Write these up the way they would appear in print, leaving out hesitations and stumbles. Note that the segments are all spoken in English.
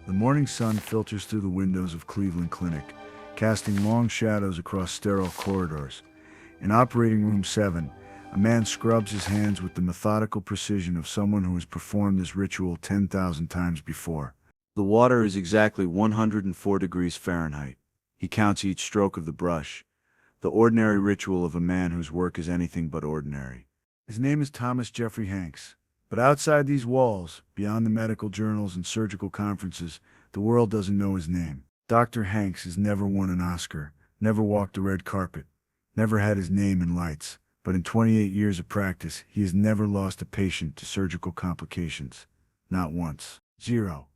The morning sun filters through the windows of Cleveland Clinic, casting long shadows across sterile corridors. In Operating Room 7, a man scrubs his hands with the methodical precision of someone who has performed this ritual 10,000 times before. The water is exactly 104 degrees Fahrenheit. He counts each stroke of the brush, the ordinary ritual of a man whose work is anything but ordinary. His name is Thomas Jeffrey Hanks. But outside these walls, beyond the medical journals and surgical conferences, the world doesn't know his name. Dr. Hanks has never won an Oscar, never walked a red carpet, never had his name in lights. But in 28 years of practice, he has never lost a patient to surgical complications. Not once. Zero.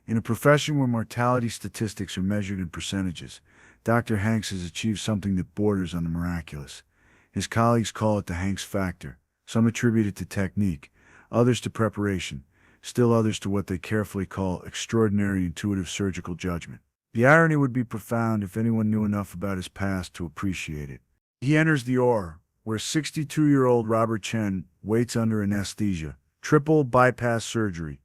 In a profession where mortality statistics are measured in percentages, Dr. Hanks has achieved something that borders on the miraculous. His colleagues call it the Hanks factor. Some attribute it to technique, others to preparation, still others to what they carefully call extraordinary intuitive surgical judgment. The irony would be profound if anyone knew enough about his past to appreciate it. He enters the OR, where 62-year-old Robert Chen waits under anesthesia, triple bypass surgery,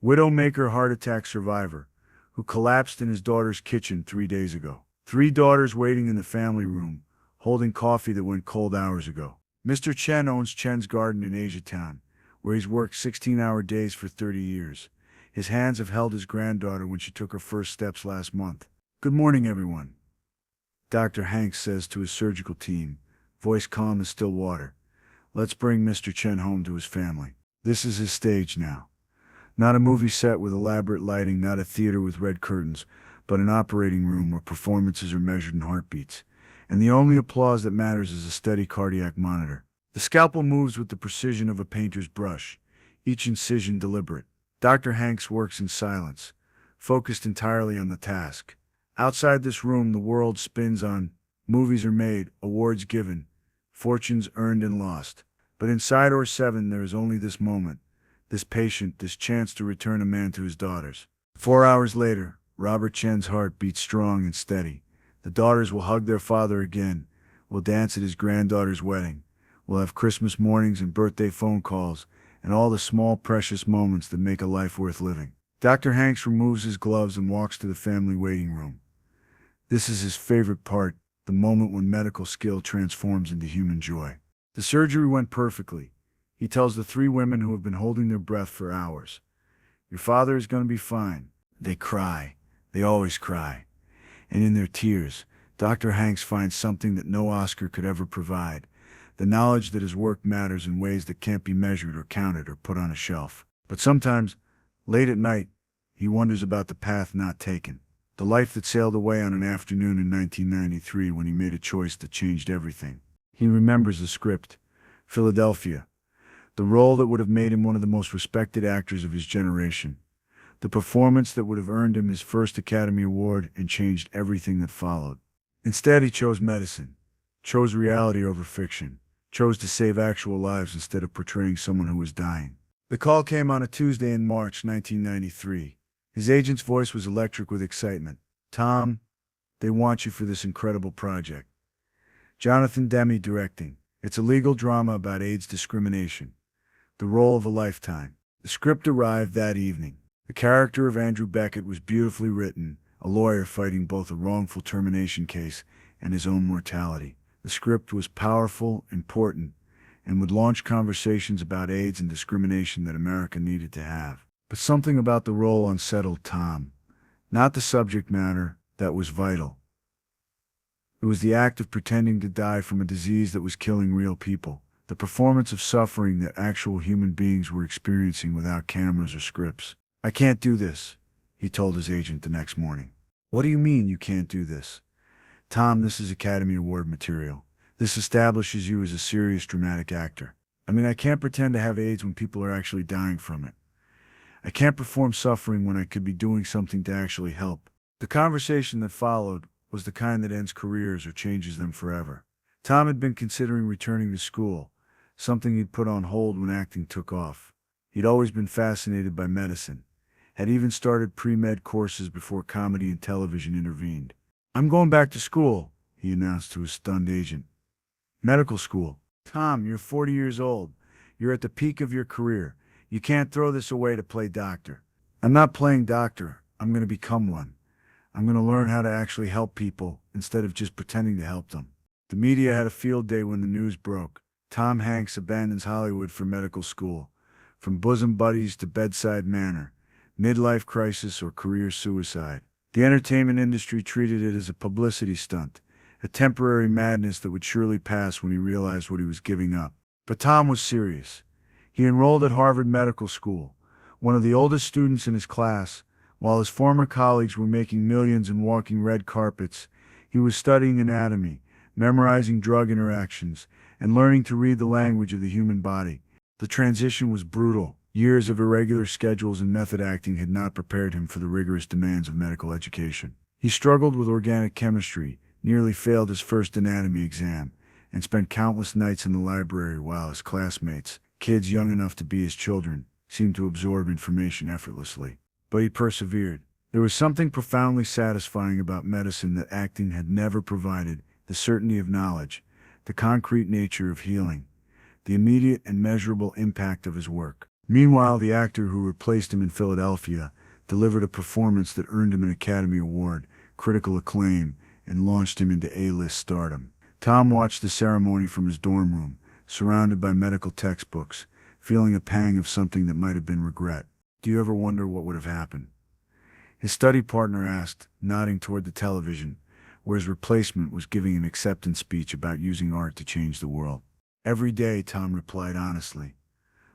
widowmaker heart attack survivor, who collapsed in his daughter's kitchen 3 days ago. 3 daughters waiting in the family room, holding coffee that went cold hours ago. Mr. Chen owns Chen's Garden in Asiatown, where he's worked 16-hour days for 30 years. His hands have held his granddaughter when she took her first steps last month. "Good morning, everyone," Dr. Hanks says to his surgical team, voice calm as still water. "Let's bring Mr. Chen home to his family." This is his stage now. Not a movie set with elaborate lighting, not a theater with red curtains, but an operating room where performances are measured in heartbeats. And the only applause that matters is a steady cardiac monitor. The scalpel moves with the precision of a painter's brush, each incision deliberate. Dr. Hanks works in silence, focused entirely on the task. Outside this room, the world spins on. Movies are made, awards given, fortunes earned and lost. But inside OR 7, there is only this moment, this patient, this chance to return a man to his daughters. 4 hours later, Robert Chen's heart beats strong and steady. The daughters will hug their father again, will dance at his granddaughter's wedding. We'll have Christmas mornings and birthday phone calls, and all the small, precious moments that make a life worth living. Dr. Hanks removes his gloves and walks to the family waiting room. This is his favorite part, the moment when medical skill transforms into human joy. The surgery went perfectly, he tells the 3 women who have been holding their breath for hours. "Your father is going to be fine." They cry. They always cry. And in their tears, Dr. Hanks finds something that no Oscar could ever provide. The knowledge that his work matters in ways that can't be measured or counted or put on a shelf. But sometimes, late at night, he wonders about the path not taken. The life that sailed away on an afternoon in 1993 when he made a choice that changed everything. He remembers the script, Philadelphia, the role that would have made him one of the most respected actors of his generation, the performance that would have earned him his first Academy Award and changed everything that followed. Instead, he chose medicine, chose reality over fiction, chose to save actual lives instead of portraying someone who was dying. The call came on a Tuesday in March 1993. His agent's voice was electric with excitement. "Tom, they want you for this incredible project. Jonathan Demme directing. It's a legal drama about AIDS discrimination. The role of a lifetime." The script arrived that evening. The character of Andrew Beckett was beautifully written, a lawyer fighting both a wrongful termination case and his own mortality. The script was powerful, important, and would launch conversations about AIDS and discrimination that America needed to have. But something about the role unsettled Tom. Not the subject matter, that was vital. It was the act of pretending to die from a disease that was killing real people. The performance of suffering that actual human beings were experiencing without cameras or scripts. "I can't do this," he told his agent the next morning. "What do you mean you can't do this?" "Tom, this is Academy Award material. This establishes you as a serious dramatic actor. I mean, I can't pretend to have AIDS when people are actually dying from it. I can't perform suffering when I could be doing something to actually help." The conversation that followed was the kind that ends careers or changes them forever. Tom had been considering returning to school, something he'd put on hold when acting took off. He'd always been fascinated by medicine, had even started pre-med courses before comedy and television intervened. "I'm going back to school," he announced to his stunned agent. "Medical school." "Tom, you're 40 years old. You're at the peak of your career. You can't throw this away to play doctor." "I'm not playing doctor. I'm going to become one. I'm going to learn how to actually help people instead of just pretending to help them. The media had a field day when the news broke. Tom Hanks abandons Hollywood for medical school. From bosom buddies to bedside manner, midlife crisis or career suicide. The entertainment industry treated it as a publicity stunt, a temporary madness that would surely pass when he realized what he was giving up. But Tom was serious. He enrolled at Harvard Medical School, one of the oldest students in his class. While his former colleagues were making millions and walking red carpets, he was studying anatomy, memorizing drug interactions, and learning to read the language of the human body. The transition was brutal. Years of irregular schedules and method acting had not prepared him for the rigorous demands of medical education. He struggled with organic chemistry, nearly failed his first anatomy exam, and spent countless nights in the library while his classmates, kids young enough to be his children, seemed to absorb information effortlessly. But he persevered. There was something profoundly satisfying about medicine that acting had never provided: the certainty of knowledge, the concrete nature of healing, the immediate and measurable impact of his work. Meanwhile, the actor who replaced him in Philadelphia delivered a performance that earned him an Academy Award, critical acclaim, and launched him into A-list stardom. Tom watched the ceremony from his dorm room, surrounded by medical textbooks, feeling a pang of something that might have been regret. Do you ever wonder what would have happened? His study partner asked, nodding toward the television, where his replacement was giving an acceptance speech about using art to change the world. Every day, Tom replied honestly.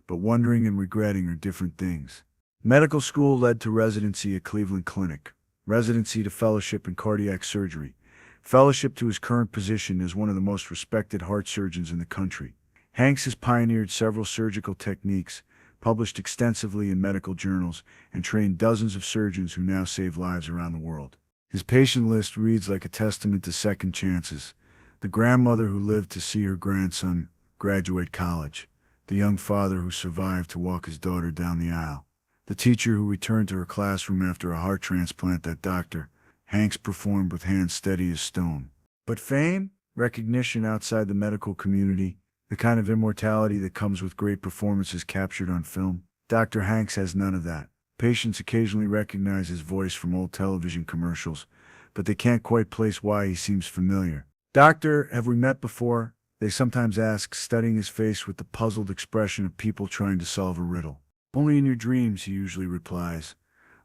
But wondering and regretting are different things. Medical school led to residency at Cleveland Clinic, residency to fellowship in cardiac surgery, fellowship to his current position as one of the most respected heart surgeons in the country. Hanks has pioneered several surgical techniques, published extensively in medical journals, and trained dozens of surgeons who now save lives around the world. His patient list reads like a testament to second chances: the grandmother who lived to see her grandson graduate college, the young father who survived to walk his daughter down the aisle, the teacher who returned to her classroom after a heart transplant that Dr. Hanks performed with hands steady as stone. But fame, recognition outside the medical community, the kind of immortality that comes with great performances captured on film, Dr. Hanks has none of that. Patients occasionally recognize his voice from old television commercials, but they can't quite place why he seems familiar. "Doctor, have we met before?" they sometimes ask, studying his face with the puzzled expression of people trying to solve a riddle. "Only in your dreams," he usually replies,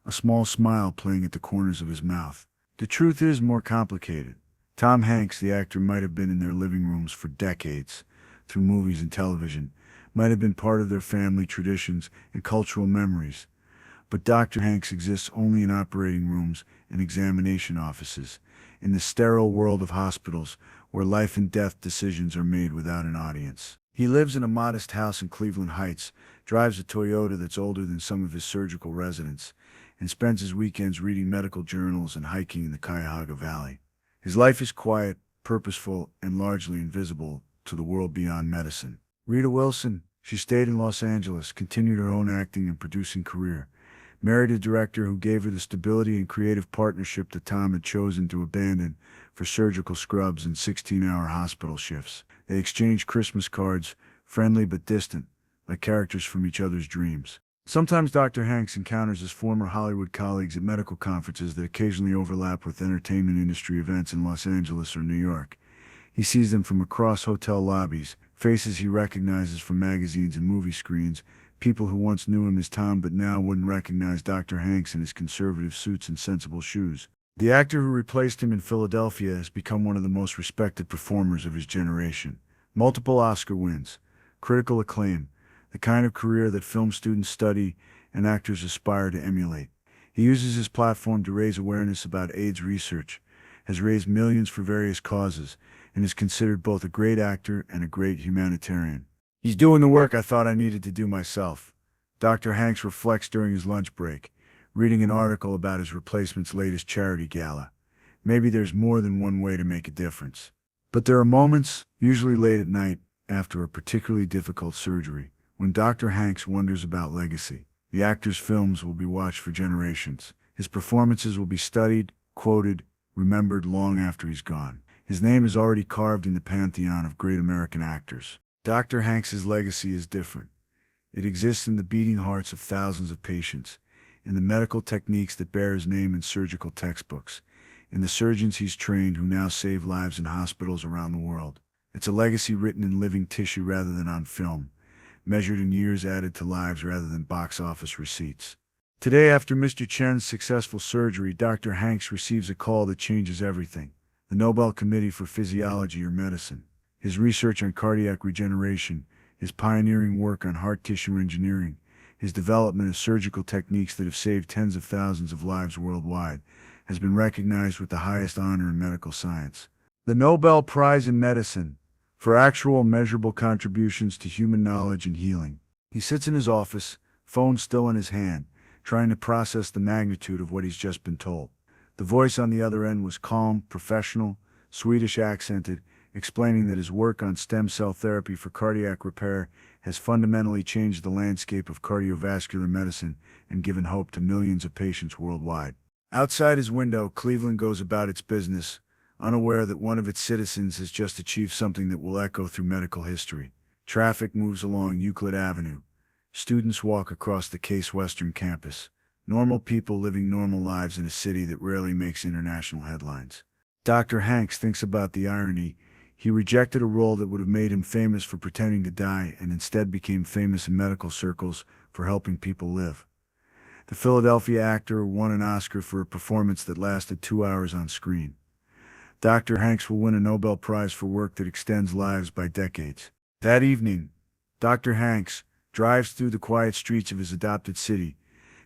a small smile playing at the corners of his mouth. The truth is more complicated. Tom Hanks, the actor, might have been in their living rooms for decades, through movies and television, might have been part of their family traditions and cultural memories. But Dr. Hanks exists only in operating rooms and examination offices, in the sterile world of hospitals where life and death decisions are made without an audience. He lives in a modest house in Cleveland Heights, drives a Toyota that's older than some of his surgical residents, and spends his weekends reading medical journals and hiking in the Cuyahoga Valley. His life is quiet, purposeful, and largely invisible to the world beyond medicine. Rita Wilson, she stayed in Los Angeles, continued her own acting and producing career, married a director who gave her the stability and creative partnership that Tom had chosen to abandon for surgical scrubs and 16-hour hospital shifts. They exchanged Christmas cards, friendly but distant, like characters from each other's dreams. Sometimes Dr. Hanks encounters his former Hollywood colleagues at medical conferences that occasionally overlap with entertainment industry events in Los Angeles or New York. He sees them from across hotel lobbies, faces he recognizes from magazines and movie screens, people who once knew him as Tom but now wouldn't recognize Dr. Hanks in his conservative suits and sensible shoes. The actor who replaced him in Philadelphia has become one of the most respected performers of his generation. Multiple Oscar wins, critical acclaim, the kind of career that film students study and actors aspire to emulate. He uses his platform to raise awareness about AIDS research, has raised millions for various causes, and is considered both a great actor and a great humanitarian. "He's doing the work I thought I needed to do myself," Dr. Hanks reflects during his lunch break, reading an article about his replacement's latest charity gala. Maybe there's more than one way to make a difference. But there are moments, usually late at night, after a particularly difficult surgery, when Dr. Hanks wonders about legacy. The actor's films will be watched for generations. His performances will be studied, quoted, remembered long after he's gone. His name is already carved in the pantheon of great American actors. Dr. Hanks's legacy is different. It exists in the beating hearts of thousands of patients, in the medical techniques that bear his name in surgical textbooks, in the surgeons he's trained who now save lives in hospitals around the world. It's a legacy written in living tissue rather than on film, measured in years added to lives rather than box office receipts. Today, after Mr. Chen's successful surgery, Dr. Hanks receives a call that changes everything. The Nobel Committee for Physiology or Medicine. His research on cardiac regeneration, his pioneering work on heart tissue engineering, his development of surgical techniques that have saved tens of thousands of lives worldwide, has been recognized with the highest honor in medical science. The Nobel Prize in Medicine, for actual measurable contributions to human knowledge and healing. He sits in his office, phone still in his hand, trying to process the magnitude of what he's just been told. The voice on the other end was calm, professional, Swedish accented, explaining that his work on stem cell therapy for cardiac repair has fundamentally changed the landscape of cardiovascular medicine and given hope to millions of patients worldwide. Outside his window, Cleveland goes about its business, unaware that one of its citizens has just achieved something that will echo through medical history. Traffic moves along Euclid Avenue. Students walk across the Case Western campus. Normal people living normal lives in a city that rarely makes international headlines. Dr. Hanks thinks about the irony. He rejected a role that would have made him famous for pretending to die and instead became famous in medical circles for helping people live. The Philadelphia actor won an Oscar for a performance that lasted 2 hours on screen. Dr. Hanks will win a Nobel Prize for work that extends lives by decades. That evening, Dr. Hanks drives through the quiet streets of his adopted city,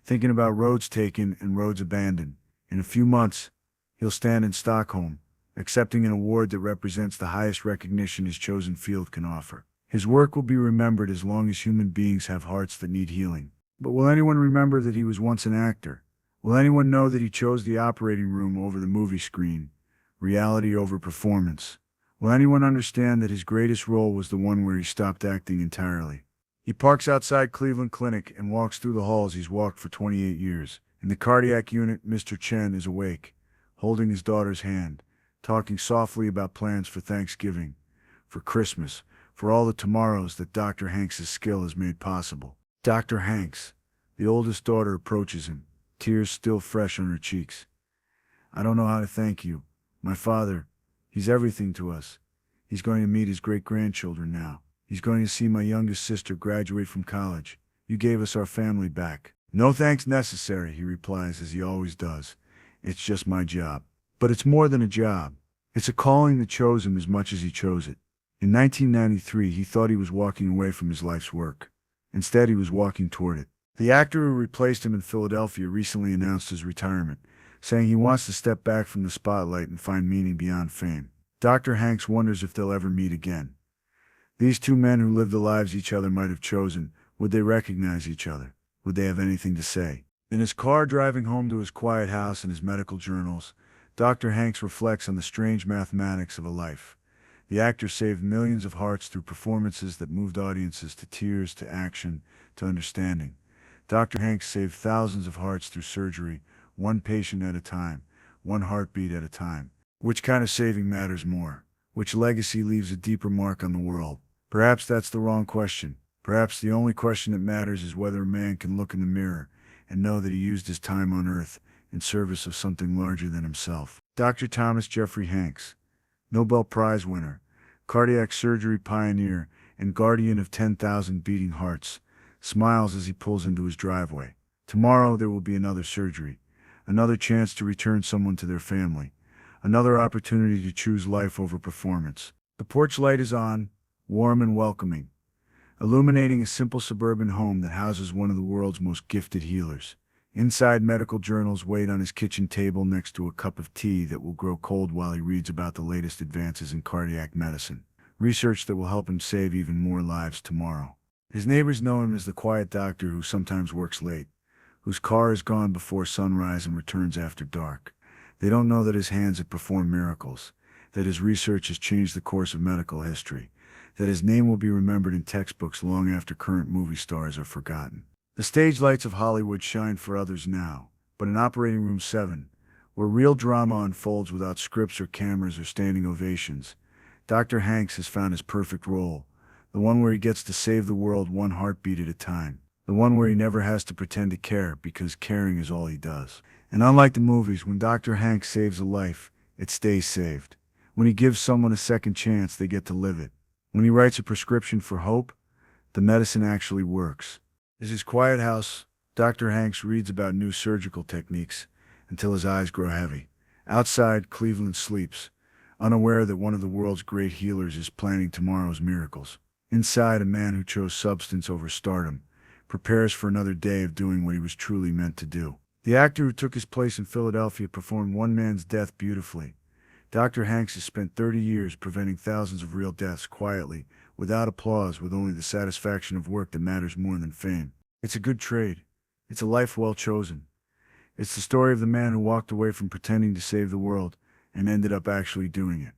thinking about roads taken and roads abandoned. In a few months, he'll stand in Stockholm, accepting an award that represents the highest recognition his chosen field can offer. His work will be remembered as long as human beings have hearts that need healing. But will anyone remember that he was once an actor? Will anyone know that he chose the operating room over the movie screen? Reality over performance. Will anyone understand that his greatest role was the one where he stopped acting entirely? He parks outside Cleveland Clinic and walks through the halls he's walked for 28 years. In the cardiac unit, Mr. Chen is awake, holding his daughter's hand, talking softly about plans for Thanksgiving, for Christmas, for all the tomorrows that Dr. Hanks' skill has made possible. Dr. Hanks, the oldest daughter, approaches him, tears still fresh on her cheeks. "I don't know how to thank you. My father, he's everything to us. He's going to meet his great-grandchildren now. He's going to see my youngest sister graduate from college. You gave us our family back." "No thanks necessary," he replies as he always does. "It's just my job." But it's more than a job. It's a calling that chose him as much as he chose it. In 1993, he thought he was walking away from his life's work. Instead, he was walking toward it. The actor who replaced him in Philadelphia recently announced his retirement, saying he wants to step back from the spotlight and find meaning beyond fame. Dr. Hanks wonders if they'll ever meet again. These two men who lived the lives each other might have chosen, would they recognize each other? Would they have anything to say? In his car driving home to his quiet house and his medical journals, Dr. Hanks reflects on the strange mathematics of a life. The actor saved millions of hearts through performances that moved audiences to tears, to action, to understanding. Dr. Hanks saved thousands of hearts through surgery, one patient at a time, one heartbeat at a time. Which kind of saving matters more? Which legacy leaves a deeper mark on the world? Perhaps that's the wrong question. Perhaps the only question that matters is whether a man can look in the mirror and know that he used his time on earth in service of something larger than himself. Dr. Thomas Jeffrey Hanks, Nobel Prize winner, cardiac surgery pioneer, and guardian of 10,000 beating hearts, smiles as he pulls into his driveway. Tomorrow there will be another surgery, another chance to return someone to their family, another opportunity to choose life over performance. The porch light is on, warm and welcoming, illuminating a simple suburban home that houses one of the world's most gifted healers. Inside, medical journals wait on his kitchen table next to a cup of tea that will grow cold while he reads about the latest advances in cardiac medicine, research that will help him save even more lives tomorrow. His neighbors know him as the quiet doctor who sometimes works late, whose car is gone before sunrise and returns after dark. They don't know that his hands have performed miracles, that his research has changed the course of medical history, that his name will be remembered in textbooks long after current movie stars are forgotten. The stage lights of Hollywood shine for others now, but in Operating Room 7, where real drama unfolds without scripts or cameras or standing ovations, Dr. Hanks has found his perfect role, the one where he gets to save the world one heartbeat at a time. The one where he never has to pretend to care because caring is all he does. And unlike the movies, when Dr. Hank saves a life, it stays saved. When he gives someone a second chance, they get to live it. When he writes a prescription for hope, the medicine actually works. In his quiet house, Dr. Hanks reads about new surgical techniques until his eyes grow heavy. Outside, Cleveland sleeps, unaware that one of the world's great healers is planning tomorrow's miracles. Inside, a man who chose substance over stardom prepares for another day of doing what he was truly meant to do. The actor who took his place in Philadelphia performed one man's death beautifully. Dr. Hanks has spent 30 years preventing thousands of real deaths quietly, without applause, with only the satisfaction of work that matters more than fame. It's a good trade. It's a life well chosen. It's the story of the man who walked away from pretending to save the world and ended up actually doing it.